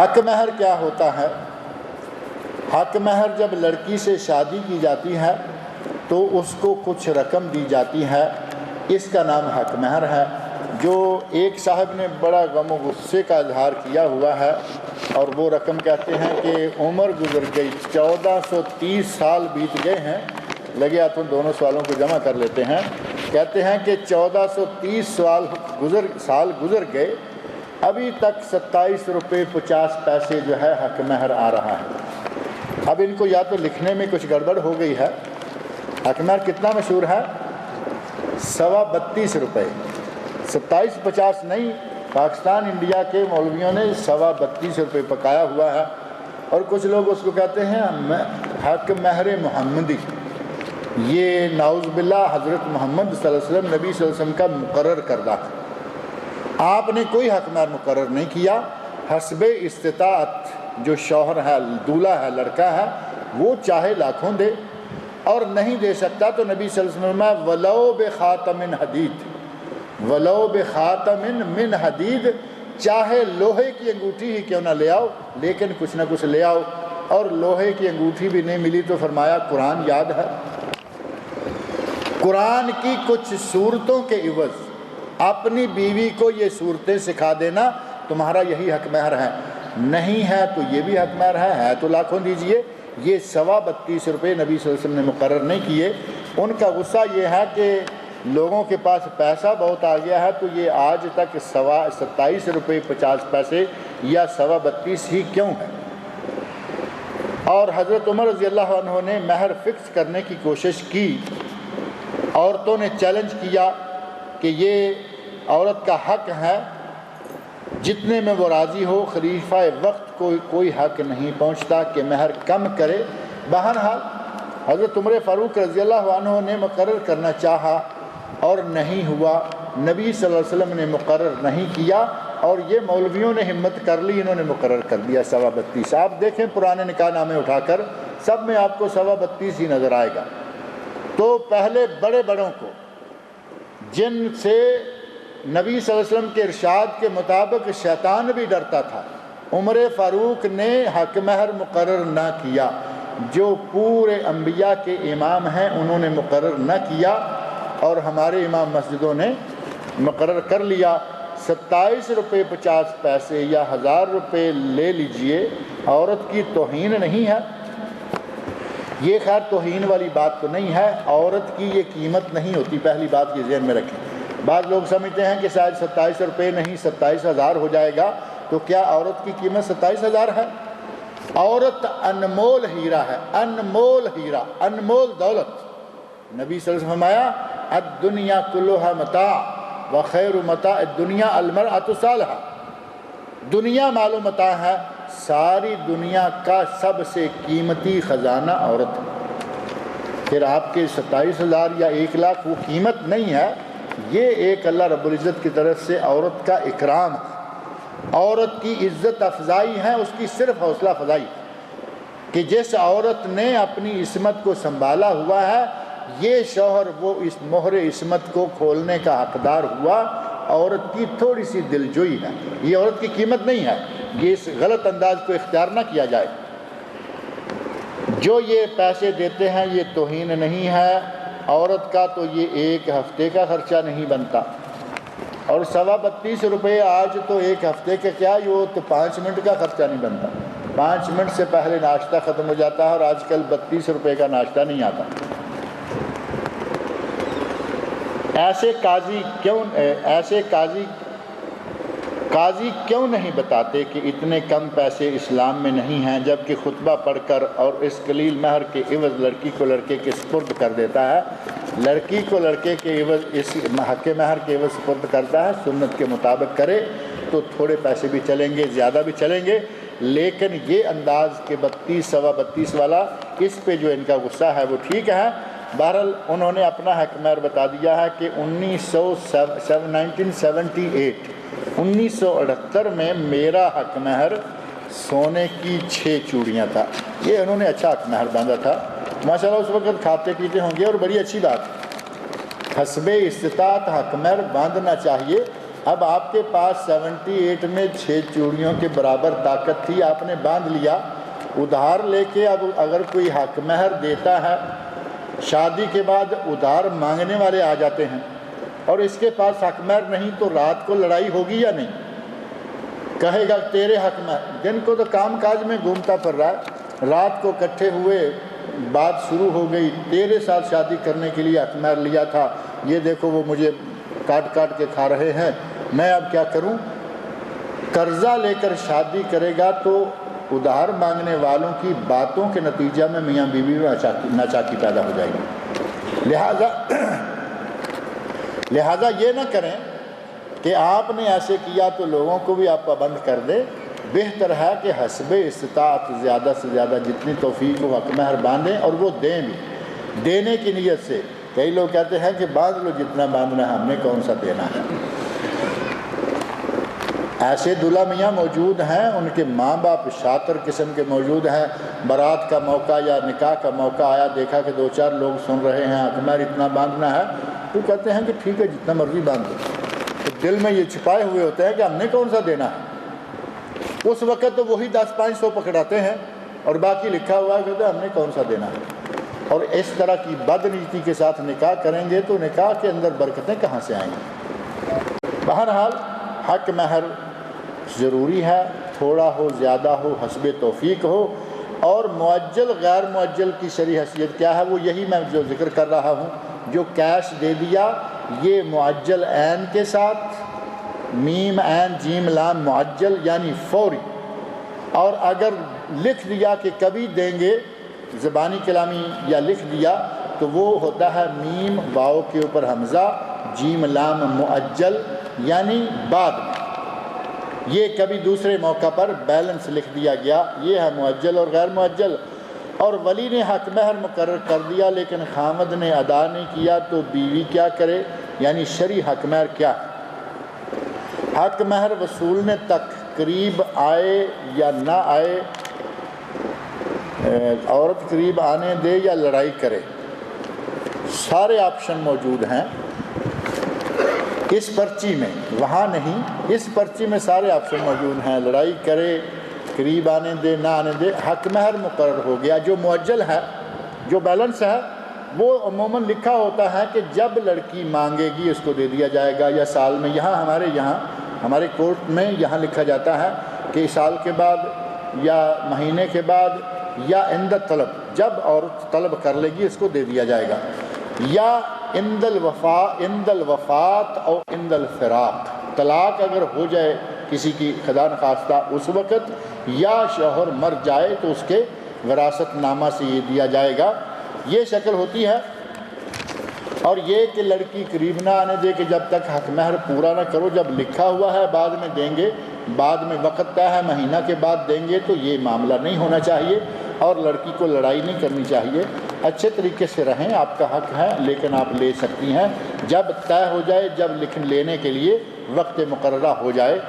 حق مہر کیا ہوتا ہے؟ حق مہر جب لڑکی سے شادی کی جاتی ہے تو اس کو کچھ رقم دی جاتی ہے، اس کا نام حق مہر ہے۔ جو ایک صاحب نے بڑا غم و غصے کا اظہار کیا ہوا ہے، اور وہ رقم کہتے ہیں کہ عمر گزر گئی، 1430 سال بیت گئے ہیں۔ لگے ہاتھوں دونوں سوالوں کو جمع کر لیتے ہیں۔ کہتے ہیں کہ 1430 سال گزر گئے، ابھی تک 27 روپے 50 پیسے جو ہے حق مہر آ رہا ہے۔ اب ان کو یا تو لکھنے میں کچھ گڑبڑ ہو گئی ہے۔ حق مہر کتنا مشہور ہے؟ 32.25 روپے، 27.50 نہیں۔ پاکستان انڈیا کے مولویوں نے 32.25 روپے پکایا ہوا ہے، اور کچھ لوگ اس کو کہتے ہیں حق مہر محمدی۔ یہ نعوذ باللہ حضرت محمد صلی اللہ علیہ وسلم، نبی صلی اللہ علیہ وسلم کا مقرر کردہ ہے۔ آپ نے کوئی حق مہر مقرر نہیں کیا۔ حسب استطاعت جو شوہر ہے، دولہا ہے، لڑکا ہے، وہ چاہے لاکھوں دے، اور نہیں دے سکتا تو نبی صلی اللہ علیہ وسلم نے ولو بخاتم حدید، ولو بخاتم من حدید، چاہے لوہے کی انگوٹھی ہی کیوں نہ لے آؤ، لیکن کچھ نہ کچھ لے آؤ۔ اور لوہے کی انگوٹھی بھی نہیں ملی تو فرمایا قرآن یاد ہے۔ قرآن کی کچھ صورتوں کے عوض اپنی بیوی کو یہ صورتیں سکھا دینا تمہارا یہی حق مہر ہے۔ نہیں ہے تو یہ بھی حق مہر ہے تو لاکھوں دیجئے۔ یہ 32.25 روپے نبی صلی اللہ علیہ وسلم نے مقرر نہیں کیے۔ ان کا غصہ یہ ہے کہ لوگوں کے پاس پیسہ بہت آ گیا ہے، تو یہ آج تک 27 روپے 50 پیسے یا 32.25 ہی کیوں ہے۔ اور حضرت عمر رضی اللہ عنہ نے مہر فکس کرنے کی کوشش کی۔ عورتوں نے چیلنج کیا کہ یہ عورت کا حق ہے، جتنے میں وہ راضی ہو، خلیفہ وقت کو کوئی حق نہیں پہنچتا کہ مہر کم کرے۔ بہرحال حضرت عمر فاروق رضی اللہ عنہ نے مقرر کرنا چاہا اور نہیں ہوا، نبی صلی اللہ علیہ وسلم نے مقرر نہیں کیا، اور یہ مولویوں نے ہمت کر لی، انہوں نے مقرر کر دیا 32.25۔ آپ دیکھیں پرانے نکاح نامے اٹھا کر، سب میں آپ کو 32.25 ہی نظر آئے گا۔ تو پہلے بڑے بڑوں کو، جن سے نبی صلی اللہ علیہ وسلم کے ارشاد کے مطابق شیطان بھی ڈرتا تھا، عمر فاروق نے حق مہر مقرر نہ کیا۔ جو پورے انبیاء کے امام ہیں انہوں نے مقرر نہ کیا، اور ہمارے امام مسجدوں نے مقرر کر لیا۔ 27 روپے 50 پیسے یا 1000 روپے لے لیجئے، عورت کی توہین نہیں ہے۔ یہ خیر توہین والی بات تو نہیں ہے، عورت کی یہ قیمت نہیں ہوتی، پہلی بات یہ ذہن میں رکھیں۔ بعض لوگ سمجھتے ہیں کہ شاید 27 روپے نہیں 27,000 ہو جائے گا، تو کیا عورت کی قیمت 27,000 ہے؟ عورت انمول ہیرا ہے، انمول ہیرا، انمول دولت۔ نبی صلی اللہ علیہ وسلم فرمایا الدنیا کلها متاع وخیر متاع الدنیا المرأة الصالحہ۔ دنیا مال و متاع ہے، ساری دنیا کا سب سے قیمتی خزانہ عورت ہے۔ پھر آپ کے 27,000 یا 1,00,000 وہ قیمت نہیں ہے، یہ ایک اللہ رب العزت کی طرف سے عورت کا اکرام ہے، عورت کی عزت افزائی ہے، اس کی صرف حوصلہ افزائی کہ جس عورت نے اپنی عصمت کو سنبھالا ہوا ہے، یہ شوہر وہ اس مہر عصمت کو کھولنے کا حقدار ہوا۔ عورت کی تھوڑی سی دلجوئی ہے، یہ عورت کی قیمت نہیں ہے۔ یہ اس غلط انداز کو اختیار نہ کیا جائے۔ جو یہ پیسے دیتے ہیں یہ توہین نہیں ہے عورت کا، تو یہ ایک ہفتے کا خرچہ نہیں بنتا۔ اور 32.25 روپے آج تو ایک ہفتے کا کیا، یہ تو 5 منٹ کا خرچہ نہیں بنتا۔ 5 منٹ سے پہلے ناشتہ ختم ہو جاتا ہے، اور آج کل 32 روپے کا ناشتہ نہیں آتا۔ ایسے قاضی کیوں نہیں بتاتے کہ اتنے کم پیسے اسلام میں نہیں ہیں، جبکہ خطبہ پڑھ کر اور اس قلیل مہر کے عوض لڑکی کو لڑکے کے سپرد کر دیتا ہے، لڑکی کو لڑکے کے عوض اس حق مہر کے عوض سپرد کرتا ہے۔ سنت کے مطابق کرے تو تھوڑے پیسے بھی چلیں گے، زیادہ بھی چلیں گے، لیکن یہ انداز کے 32 32.25 والا، اس پہ جو ان کا غصہ ہے وہ ٹھیک ہے۔ بہرحال انہوں نے اپنا حق مہر بتا دیا ہے کہ 1978 میں میرا حق مہر سونے کی 6 چوڑیاں تھا۔ یہ انہوں نے اچھا حق مہر باندھا تھا ماشاءاللہ، اس وقت کھاتے پیتے ہوں گے، اور بڑی اچھی بات، حسب استطاعت حق مہر باندھنا چاہیے۔ اب آپ کے پاس 78 میں 6 چوڑیوں کے برابر طاقت تھی، آپ نے باندھ لیا ادھار لے کے۔ اب اگر کوئی حق مہر دیتا ہے، شادی کے بعد ادھار مانگنے والے آ جاتے ہیں اور اس کے پاس حق مہر نہیں، تو رات کو لڑائی ہوگی یا نہیں؟ کہے گا تیرے حق مہر، دن کو تو کام کاج میں گھومتا پھر رہا ہے، رات کو اکٹھے ہوئے، بات شروع ہو گئی، تیرے ساتھ شادی کرنے کے لیے حق مہر لیا تھا، یہ دیکھو وہ مجھے کاٹ کاٹ کے کھا رہے ہیں، میں اب کیا کروں؟ قرضہ لے کر شادی کرے گا تو ادھار مانگنے والوں کی باتوں کے نتیجہ میں میاں بیوی میں ناچاکی پیدا ہو جائے گی۔ لہٰذا یہ نہ کریں کہ آپ نے ایسے کیا تو لوگوں کو بھی آپ پابند کر دیں، بہتر ہے کہ حسب استطاعت زیادہ سے زیادہ جتنی توفیق ہو حق مہر باندھیں، اور وہ دیں بھی دینے کی نیت سے۔ کئی لوگ کہتے ہیں کہ باندھ لو جتنا باندھنا ہے، ہم نے کون سا دینا ہے۔ ایسے دلہا میاں موجود ہیں، ان کے ماں باپ شاطر قسم کے موجود ہیں، بارات کا موقع یا نکاح کا موقع آیا، دیکھا کہ 2-4 لوگ سن رہے ہیں حق مہر اتنا باندھنا ہے، تو کہتے ہیں کہ ٹھیک ہے جتنا مرضی باندھ دو۔ تو دل میں یہ چھپائے ہوئے ہوتے ہیں کہ ہم نے کون سا دینا ہے۔ اس وقت تو وہی 10-500 پکڑاتے ہیں اور باقی لکھا ہوا ہے کہتے ہیں ہم نے کون سا دینا ہے۔ اور اس طرح کی بدنیتی کے ساتھ نکاح کریں گے تو نکاح کے اندر برکتیں کہاں سے آئیں گی؟ بہرحال حق مہر ضروری ہے، تھوڑا ہو زیادہ ہو حسب توفیق ہو۔ اور معجل غیر معجل کی شرعی حیثیت کیا ہے؟ وہ یہی میں جو ذکر کر رہا ہوں، جو کیش دے دیا یہ معجل عین کے ساتھ، میم عین جیم لام معجل یعنی فوری، اور اگر لکھ دیا کہ کبھی دیں گے زبانی کلامی یا لکھ دیا تو وہ ہوتا ہے میم واو کے اوپر حمزہ جیم لام معجل یعنی بعد میں، یہ کبھی دوسرے موقع پر بیلنس لکھ دیا گیا، یہ ہے معجل اور غیر معجل۔ اور ولی نے حق مہر مقرر کر دیا لیکن خامد نے ادا نہیں کیا تو بیوی کیا کرے؟ یعنی شرعی حق مہر کیا ہے؟ حق مہر وصولنے تک قریب آئے یا نہ آئے، عورت قریب آنے دے یا لڑائی کرے، سارے آپشن موجود ہیں اس پرچی میں، وہاں نہیں، اس پرچی میں سارے آپشن موجود ہیں، لڑائی کرے، قریب آنے دے، نہ آنے دے، حق مہر مقرر ہو گیا۔ جو معجل ہے، جو بیلنس ہے، وہ عموماً لکھا ہوتا ہے کہ جب لڑکی مانگے گی اس کو دے دیا جائے گا، یا سال میں، ہمارے کورٹ میں یہاں لکھا جاتا ہے کہ سال کے بعد یا مہینے کے بعد یا عند طلب، جب عورت طلب کر لے گی اس کو دے دیا جائے گا، یا عند الوفات اور عند الفراق، طلاق اگر ہو جائے کسی کی خدا نخواستہ اس وقت، یا شوہر مر جائے تو اس کے وراثت نامہ سے یہ دیا جائے گا، یہ شکل ہوتی ہے۔ اور یہ کہ لڑکی قریب نہ آنے دے کہ جب تک حق مہر پورا نہ کرو، جب لکھا ہوا ہے بعد میں دیں گے، بعد میں وقت طے ہے مہینہ کے بعد دیں گے، تو یہ معاملہ نہیں ہونا چاہیے، اور لڑکی کو لڑائی نہیں کرنی چاہیے، اچھے طریقے سے رہیں، آپ کا حق ہے لیکن آپ لے سکتی ہیں جب طے ہو جائے، جب لینے کے لیے وقت مقررہ ہو جائے۔